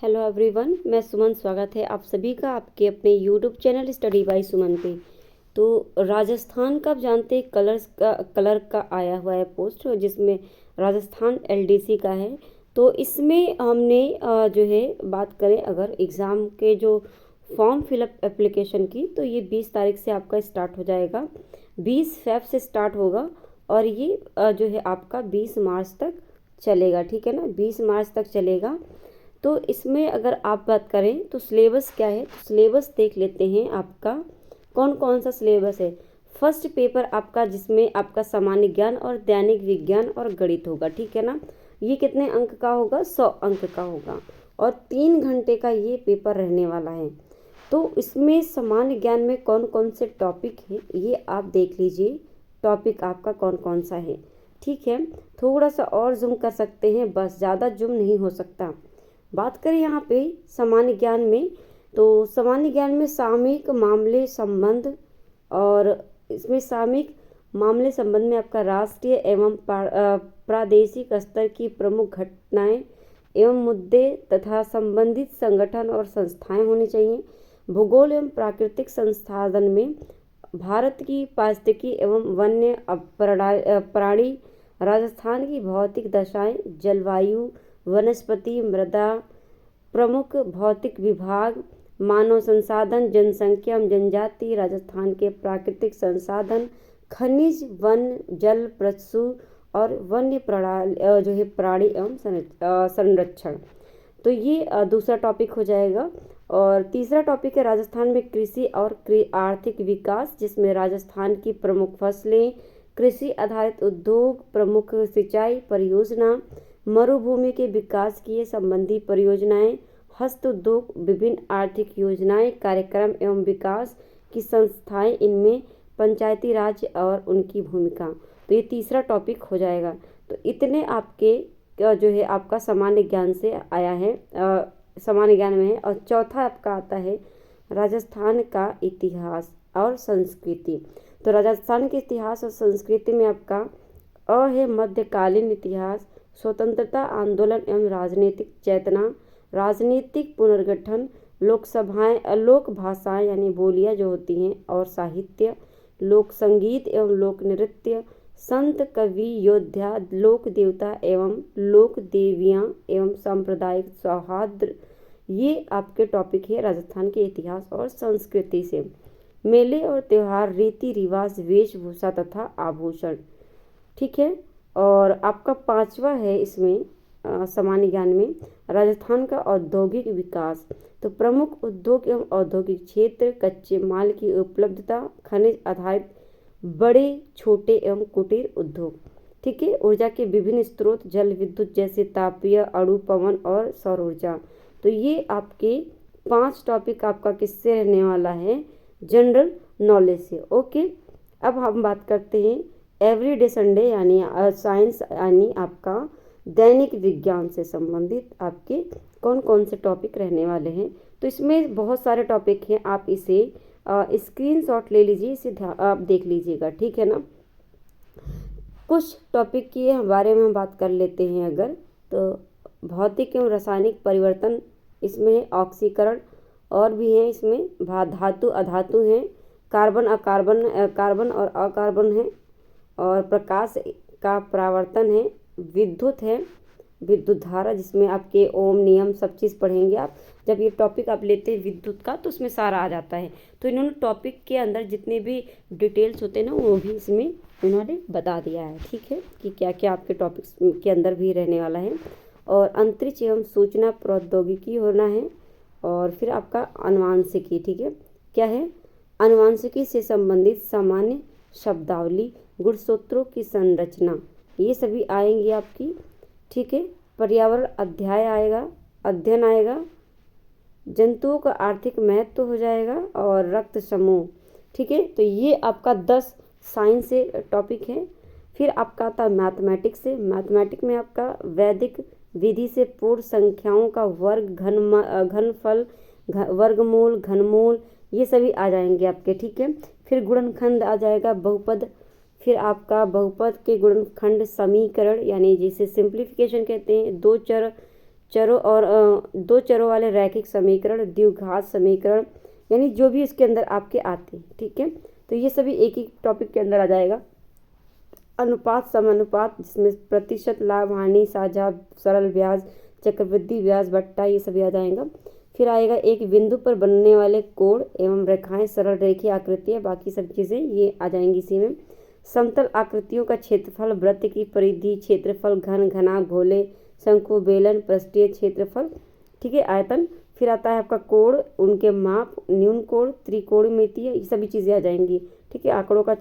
Hello everyone, मैं सुमन। स्वागत है आप सभी का आपके अपने यूट्यूब चैनल स्टडी बाय सुमन पे। तो राजस्थान का आप जानते हैं कलर का आया हुआ है पोस्ट, जिसमें राजस्थान एलडीसी का है। तो इसमें हमने जो है बात करें अगर एग्ज़ाम के जो फॉर्म फिलअप एप्लीकेशन की, तो ये 20 तारीख से आपका स्टार्ट हो जाएगा। 20 फ़रवरी से स्टार्ट होगा और ये जो है आपका 20 मार्च तक चलेगा। ठीक है ना, 20 मार्च तक चलेगा। तो इसमें अगर आप बात करें तो सिलेबस क्या है, तो सिलेबस देख लेते हैं आपका कौन कौन सा सिलेबस है। फर्स्ट पेपर आपका जिसमें आपका सामान्य ज्ञान और दैनिक विज्ञान और गणित होगा। ठीक है ना, ये कितने अंक का होगा? 100 अंक का होगा और 3 घंटे का ये पेपर रहने वाला है। तो इसमें सामान्य ज्ञान में कौन कौन से टॉपिक हैं ये आप देख लीजिए, टॉपिक आपका कौन कौन सा है। ठीक है, थोड़ा सा और जूम कर सकते हैं, बस ज़्यादा जूम नहीं हो सकता। बात करें यहाँ पे सामान्य ज्ञान में, तो सामान्य ज्ञान में सामयिक मामले संबंध, और इसमें सामयिक मामले संबंध में आपका राष्ट्रीय एवं प्रादेशिक स्तर की प्रमुख घटनाएं एवं मुद्दे तथा संबंधित संगठन और संस्थाएं होनी चाहिए। भूगोल एवं प्राकृतिक संसाधन में भारत की पारिस्थितिकी एवं वन्य प्राणी, राजस्थान की भौतिक दशाएं, जलवायु, वनस्पति, मृदा, प्रमुख भौतिक विभाग, मानव संसाधन, जनसंख्या एवं जनजाति, राजस्थान के प्राकृतिक संसाधन, खनिज, वन, जल, पशु और वन्य जो है प्राणी एवं संरक्षण। तो ये दूसरा टॉपिक हो जाएगा। और तीसरा टॉपिक है राजस्थान में कृषि और आर्थिक विकास, जिसमें राजस्थान की प्रमुख फसलें, कृषि आधारित उद्योग, प्रमुख सिंचाई परियोजना, मरुभूमि के विकास की संबंधी परियोजनाएं, हस्त उद्योग, विभिन्न आर्थिक योजनाएं, कार्यक्रम एवं विकास की संस्थाएं, इनमें पंचायती राज और उनकी भूमिका। तो ये तीसरा टॉपिक हो जाएगा। तो इतने आपके जो है आपका सामान्य ज्ञान से आया है, सामान्य ज्ञान में है। और चौथा आपका आता है राजस्थान का इतिहास और संस्कृति। तो राजस्थान के इतिहास और संस्कृति में आपका अ है मध्यकालीन इतिहास, स्वतंत्रता आंदोलन एवं राजनीतिक चेतना, राजनीतिक पुनर्गठन, लोकसभाएं, लोक भाषाएं यानी बोलियां जो होती हैं, और साहित्य, लोक संगीत एवं लोक नृत्य, संत कवि योद्धा, लोक देवता एवं लोक देवियां एवं सांप्रदायिक सौहार्द। ये आपके टॉपिक है राजस्थान के इतिहास और संस्कृति से। मेले और त्यौहार, रीति रिवाज, वेशभूषा तथा आभूषण। ठीक है, और आपका पांचवा है इसमें सामान्य ज्ञान में राजस्थान का औद्योगिक विकास। तो प्रमुख उद्योग एवं औद्योगिक क्षेत्र, कच्चे माल की उपलब्धता, खनिज आधारित बड़े छोटे एवं कुटीर उद्योग। ठीक है, ऊर्जा के विभिन्न स्रोत, जल विद्युत जैसे तापीय, अणु, पवन और सौर ऊर्जा। तो ये आपके 5 टॉपिक आपका किससे रहने वाला है? जनरल नॉलेज से। ओके, अब हम बात करते हैं एवरीडे संडे यानी साइंस यानी आपका दैनिक विज्ञान से संबंधित आपके कौन कौन से टॉपिक रहने वाले हैं। तो इसमें बहुत सारे टॉपिक हैं, आप इसे स्क्रीनशॉट ले लीजिए, इसे आप देख लीजिएगा। ठीक है ना, कुछ टॉपिक के बारे में हम बात कर लेते हैं। अगर तो भौतिक एवं रासायनिक परिवर्तन इसमें है, ऑक्सीकरण और भी हैं इसमें, धातु अधातु हैं, कार्बन और अकार्बन है, और प्रकाश का परावर्तन है, विद्युत है, विद्युत धारा जिसमें आपके ओम नियम सब चीज़ पढ़ेंगे आप। जब ये टॉपिक आप लेते हैं विद्युत का तो उसमें सारा आ जाता है। तो इन्होंने टॉपिक के अंदर जितने भी डिटेल्स होते हैं ना, वो भी इसमें इन्होंने बता दिया है। ठीक है, कि क्या क्या आपके टॉपिक्स के अंदर भी रहने वाला है। और अंतरिक्ष एवं सूचना प्रौद्योगिकी होना है, और फिर आपका अनुवांशिकी। ठीक है, क्या है? अनुवांशिकी से संबंधित सामान्य शब्दावली, गुणसूत्रों की संरचना, ये सभी आएंगी आपकी। ठीक है, पर्यावरण अध्ययन आएगा, जंतुओं का आर्थिक महत्व हो जाएगा, और रक्त समूह। ठीक है, तो ये आपका 10 साइंस से टॉपिक है। फिर आपका आता है मैथमेटिक्स से। मैथमेटिक्स में आपका वैदिक विधि से पूर्ण संख्याओं का वर्ग, घनफल, वर्गमूल, घनमूल, ये सभी आ जाएंगे आपके। ठीक है, फिर गुणनखंड आ जाएगा, बहुपद, फिर आपका बहुपद के गुणनखंड समीकरण यानी जिसे सिंप्लीफिकेशन कहते हैं, दो चर चरों और दो चरों वाले रैखिक समीकरण, द्विघात समीकरण, यानी जो भी इसके अंदर आपके आते हैं, ठीक है। तो ये सभी एक ही टॉपिक के अंदर आ जाएगा। अनुपात, समानुपात, जिसमें प्रतिशत, लाभ, हानि, साझा, सरल ब्याज, चक्रवृद्धि ब्याज, बट्टा, ये सभी आ जाएगा। फिर आएगा एक बिंदु पर बनने वाले कोण एवं रेखाएं, सरल रेखीय आकृतियाँ, बाकी सब चीज़ें ये आ जाएंगी इसी में। समतल आकृतियों का क्षेत्रफल, वृत्त की परिधि, क्षेत्रफल, घन, घनाभ, गोले, शंकु, बेलन, पृष्ठीय क्षेत्रफल, ठीक है, आयतन। फिर आता है आपका कोण, उनके माप, न्यून कोण, त्रिकोणमितीय, ये सभी चीज़ें आ जाएंगी, ठीक है। आंकड़ों का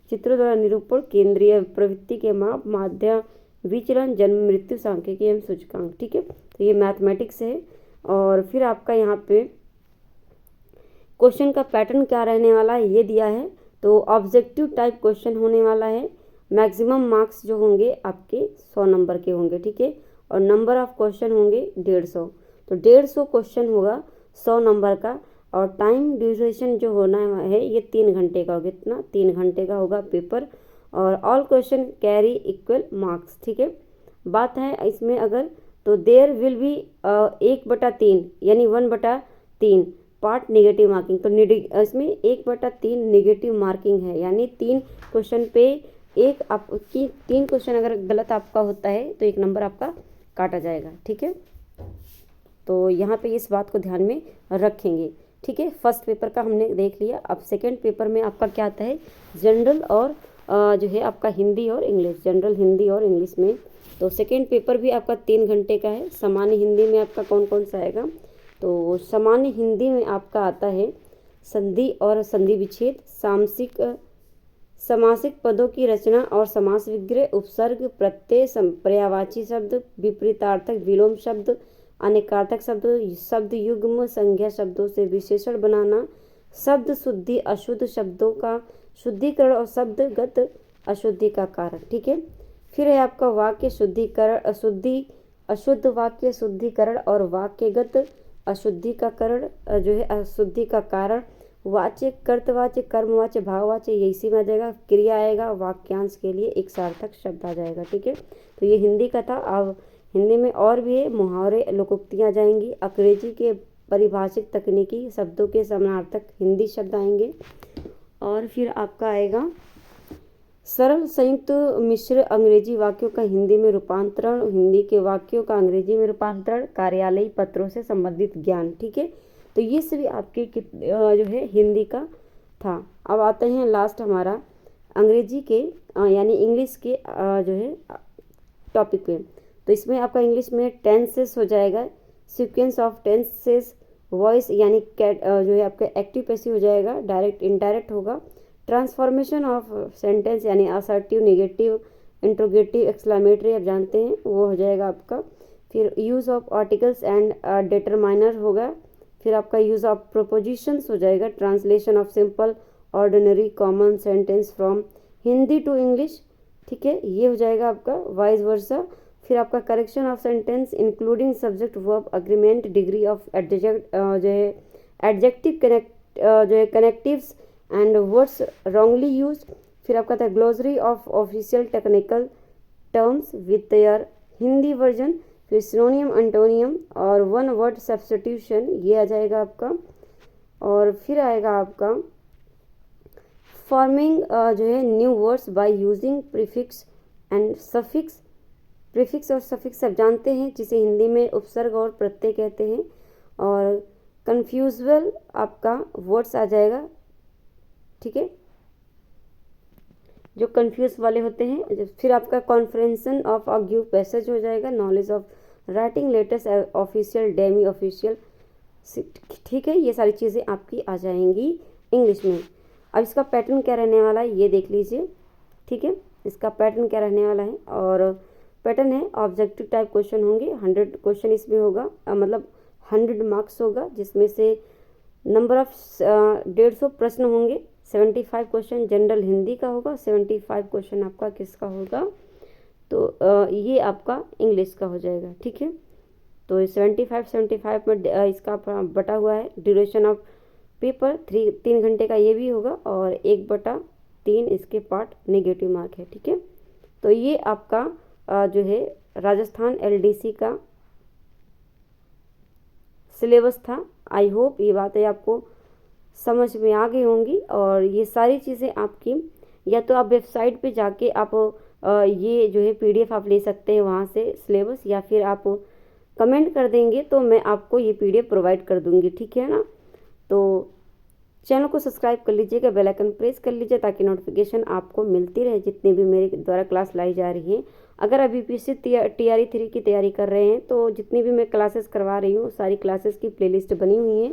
चित्रों द्वारा निरूपण, केंद्रीय प्रवृत्ति के माप, माध्य विचलन, जन्म मृत्यु सांख्यिकी एवं सूचकांक, ठीक है। तो ये मैथमेटिक्स है। और फिर आपका यहाँ पे क्वेश्चन का पैटर्न क्या रहने वाला है ये दिया है। तो ऑब्जेक्टिव टाइप क्वेश्चन होने वाला है। मैक्सिमम मार्क्स जो होंगे आपके 100 नंबर के होंगे, ठीक है। और नंबर ऑफ क्वेश्चन होंगे 150। तो 150 क्वेश्चन होगा 100 नंबर का। और टाइम ड्यूरेशन जो होना है ये 3 घंटे का होगा। कितना? 3 घंटे का होगा पेपर। और all question carry equal marks, ठीक है। बात है इसमें अगर, तो देयर विल बी 1/3 यानी 1/3 पार्ट नेगेटिव मार्किंग। तो इसमें 1/3 नेगेटिव मार्किंग है, यानी 3 क्वेश्चन पे एक आपकी 3 क्वेश्चन अगर गलत आपका होता है तो 1 नंबर आपका काटा जाएगा, ठीक है। तो यहाँ पे इस बात को ध्यान में रखेंगे, ठीक है। फर्स्ट पेपर का हमने देख लिया। अब सेकंड पेपर में आपका क्या आता है, जनरल और जो है आपका हिंदी और इंग्लिश, जनरल हिंदी और इंग्लिश में। तो सेकंड पेपर भी आपका 3 घंटे का है। सामान्य हिंदी में आपका कौन कौन सा आएगा, तो सामान्य हिंदी में आपका आता है संधि और संधि विच्छेद, समासिक पदों की रचना और समास विग्रह, उपसर्ग, प्रत्यय, पर्यायवाची शब्द, विपरीतार्थक, विलोम शब्द, अनेकार्थक शब्द, शब्द युग्म, संज्ञा शब्दों से विशेषण बनाना, शब्द शुद्धि, अशुद्ध शब्दों का शुद्धिकरण और शब्दगत अशुद्धि का कारण, ठीक है। फिर है आपका वाक्य शुद्धिकरण, अशुद्ध वाक्य शुद्धिकरण और वाक्यगत अशुद्धि का कारण, जो है अशुद्धि का कारण, वाच्य, कर्तवाच्य, कर्मवाच्य, भाववाच्य, ये इसी में आ जाएगा। क्रिया आएगा, वाक्यांश के लिए एक सार्थक शब्द आ जाएगा, ठीक है। तो ये हिंदी का था। अब हिंदी में और भी है, मुहावरे, लोकोक्तियाँ जाएंगी, अंग्रेजी के परिभाषित तकनीकी शब्दों के समानार्थक हिंदी शब्द आएंगे। और फिर आपका आएगा सरल संयुक्त मिश्र अंग्रेजी वाक्यों का हिंदी में रूपांतरण, हिंदी के वाक्यों का अंग्रेजी में रूपांतरण, कार्यालयी पत्रों से संबंधित ज्ञान, ठीक है। तो ये सभी आपके जो है हिंदी का था। अब आते हैं लास्ट हमारा अंग्रेजी के यानी इंग्लिश के जो है टॉपिक पे। तो इसमें आपका इंग्लिश में टेंसेस हो जाएगा, सीक्वेंस ऑफ टेंसेस, वॉइस यानी जो है आपका एक्टिव पैसिव हो जाएगा, डायरेक्ट इनडायरेक्ट होगा, ट्रांसफॉर्मेशन ऑफ सेंटेंस यानी असर्टिव, नेगेटिव, इंट्रोगेटिव, एक्सक्लेमेटरी आप जानते हैं वो हो जाएगा आपका। फिर use of articles and determiner होगा। फिर आपका यूज़ ऑफ प्रोपोजिशंस हो जाएगा, translation of simple ordinary common sentence from Hindi to English, ठीक है, ये हो जाएगा आपका वाइस वर्सा। फिर आपका correction of sentence including subject verb agreement, degree of जो है एडजेक्टिव जो है connectives and words wrongly use. फिर आपका था glossary of official technical terms with their Hindi version. फिर सिनोनियम, एंटोनियम और वन वर्ड सब्स्टिट्यूशन, ये आ जाएगा आपका। और फिर आएगा आपका फॉर्मिंग जो है new words by using prefix and suffix. Prefix और सफिक्स आप जानते हैं, जिसे हिंदी में उपसर्ग और प्रत्यय कहते हैं। और कन्फ्यूजल आपका वर्ड्स आ जाएगा, ठीक है, जो कंफ्यूज वाले होते हैं। फिर आपका कॉन्फ्रेंसन ऑफ अ गिव पैसेज हो जाएगा, knowledge of writing letters, official, Demi official, ठीक है, ये सारी चीज़ें आपकी आ जाएंगी इंग्लिश में। अब इसका पैटर्न क्या रहने वाला है ये देख लीजिए, ठीक है, इसका पैटर्न क्या रहने वाला है। और पैटर्न है ऑब्जेक्टिव टाइप क्वेश्चन होंगे, 100 क्वेश्चन इसमें होगा, मतलब 100 मार्क्स होगा, जिसमें से नंबर ऑफ 150 प्रश्न होंगे। 75 क्वेश्चन जनरल हिंदी का होगा, 75 क्वेश्चन आपका किसका होगा, तो ये आपका इंग्लिश का हो जाएगा, ठीक है। तो 75 में इसका बटा हुआ है। ड्यूरेशन ऑफ पेपर 3 घंटे का ये भी होगा, और 1/3 इसके पार्ट नेगेटिव मार्क है, ठीक है। तो ये आपका जो है राजस्थान एलडीसी का सिलेबस था। आई होप ये बातें आपको समझ में आ गई होंगी, और ये सारी चीज़ें आपकी, या तो आप वेबसाइट पे जाके आप ये जो है पीडीएफ आप ले सकते हैं वहाँ से सिलेबस, या फिर आप कमेंट कर देंगे तो मैं आपको ये पीडीएफ प्रोवाइड कर दूँगी, ठीक है ना। तो चैनल को सब्सक्राइब कर लीजिएगा, बेल आइकन प्रेस कर लीजिए ताकि नोटिफिकेशन आपको मिलती रहे जितनी भी मेरे द्वारा क्लास लाई जा रही है। अगर अभी यूपीएससी टीआरई 3 की तैयारी कर रहे हैं तो जितनी भी मैं क्लासेस करवा रही हूँ सारी क्लासेस की प्लेलिस्ट बनी हुई है,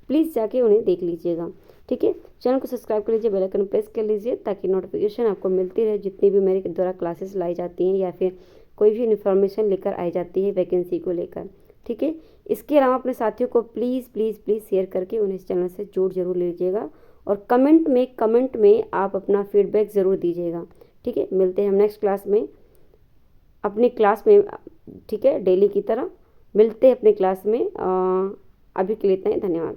प्लीज़ जाके उन्हें देख लीजिएगा, ठीक है। चैनल को सब्सक्राइब कर लीजिए, बेल आइकन प्रेस कर लीजिए ताकि नोटिफिकेशन आपको मिलती रहे जितनी भी मेरे द्वारा क्लासेस लाई जाती हैं या फिर कोई भी इन्फॉर्मेशन लेकर आई जाती है वैकेंसी को लेकर, ठीक है। इसके अलावा अपने साथियों को प्लीज़ प्लीज़ प्लीज़ शेयर करके उन्हें इस चैनल से जोड़ जरूर लीजिएगा, और कमेंट में आप अपना फीडबैक ज़रूर दीजिएगा, ठीक है। मिलते हैं हम नेक्स्ट क्लास में, अपनी क्लास में, ठीक है, डेली की तरह मिलते हैं अपनी क्लास में। अभी के लिए इतना ही, धन्यवाद।